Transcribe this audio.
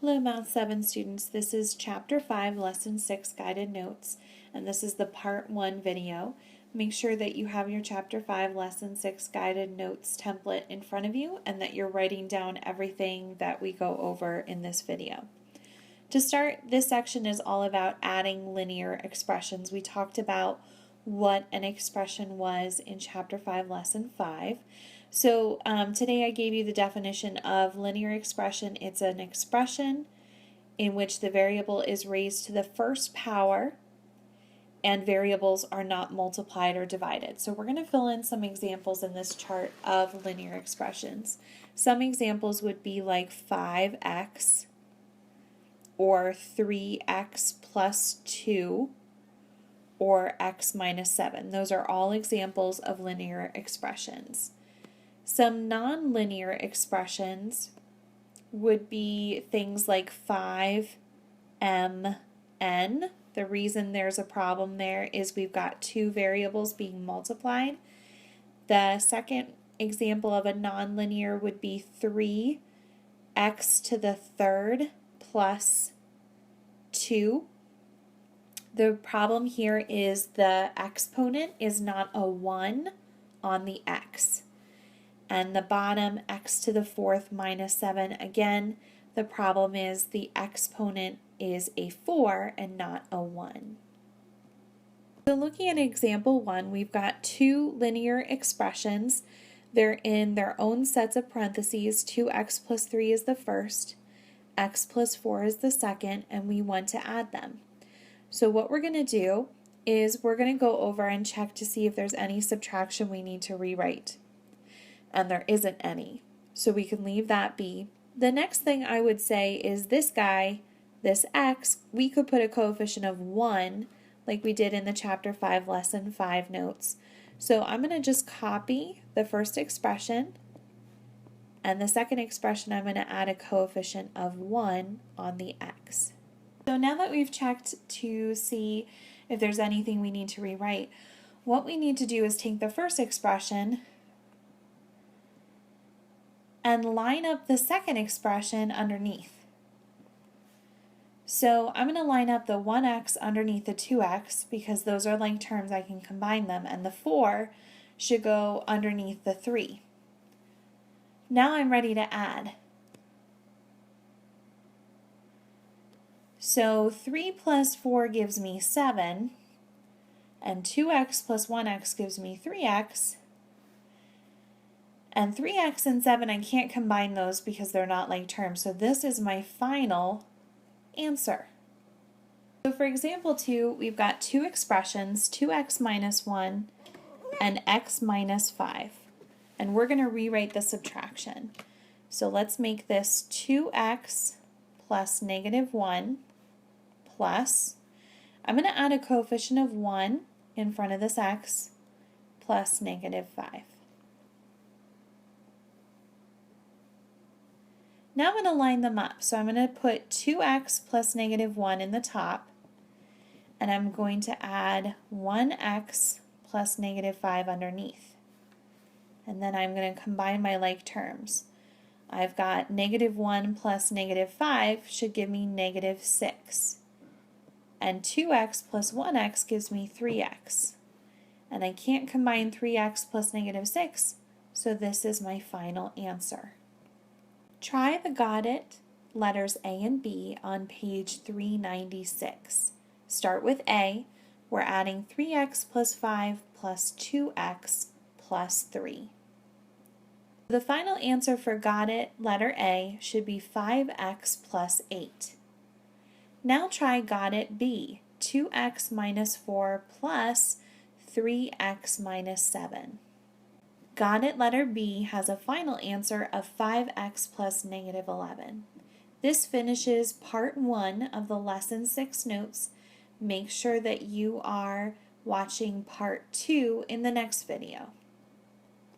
Hello Math 7 students, this is Chapter 5, Lesson 6 Guided Notes, and this is the Part 1 video. Make sure that you have your Chapter 5, Lesson 6 Guided Notes template in front of you and that you're writing down everything that we go over in this video. To start, this section is all about adding linear expressions. We talked about what an expression was in Chapter 5, Lesson 5. So today I gave you the definition of linear expression. It's an expression in which the variable is raised to the first power and variables are not multiplied or divided. So we're going to fill in some examples in this chart of linear expressions. Some examples would be like 5x or 3x plus 2 or x minus 7. Those are all examples of linear expressions. Some nonlinear expressions would be things like 5mn. The reason there's a problem there is we've got two variables being multiplied. The second example of a nonlinear would be 3x to the third plus 2. The problem here is the exponent is not a 1 on the x. And the bottom, x to the fourth minus 7, again, the problem is the exponent is a 4 and not a 1. So looking at example 1, we've got two linear expressions. They're in their own sets of parentheses. 2x plus 3 is the first, x plus 4 is the second, and we want to add them. So what we're going to do is we're going to go over and check to see if there's any subtraction we need to rewrite. And there isn't any, so we can leave that be. The next thing I would say is this guy, this x, we could put a coefficient of 1 like we did in the Chapter 5 Lesson 5 notes. So I'm going to just copy the first expression, and the second expression I'm going to add a coefficient of 1 on the x. So now that we've checked to see if there's anything we need to rewrite, what we need to do is take the first expression and line up the second expression underneath. So I'm going to line up the 1x underneath the 2x because those are like terms, I can combine them, and the 4 should go underneath the 3. Now I'm ready to add. So 3 plus 4 gives me 7, and 2x plus 1x gives me 3x. And 3x and 7, I can't combine those because they're not like terms. So this is my final answer. So for example 2, we've got two expressions, 2x minus 1 and x minus 5. And we're going to rewrite the subtraction. So let's make this 2x plus negative 1 plus, I'm going to add a coefficient of 1 in front of this x plus negative 5. Now I'm going to line them up. So I'm going to put 2x plus negative 1 in the top, and I'm going to add 1x plus negative 5 underneath. And then I'm going to combine my like terms. I've got negative 1 plus negative 5 should give me negative 6. And 2x plus 1x gives me 3x. And I can't combine 3x plus negative 6, so this is my final answer. Try the Got It letters A and B on page 396. Start with A. We're adding 3x plus 5 plus 2x plus 3. The final answer for Got It letter A should be 5x plus 8. Now try Got It B. 2x minus 4 plus 3x minus 7. Got It letter B has a final answer of 5x plus negative 11. This finishes part 1 of the lesson 6 notes. Make sure that you are watching part 2 in the next video.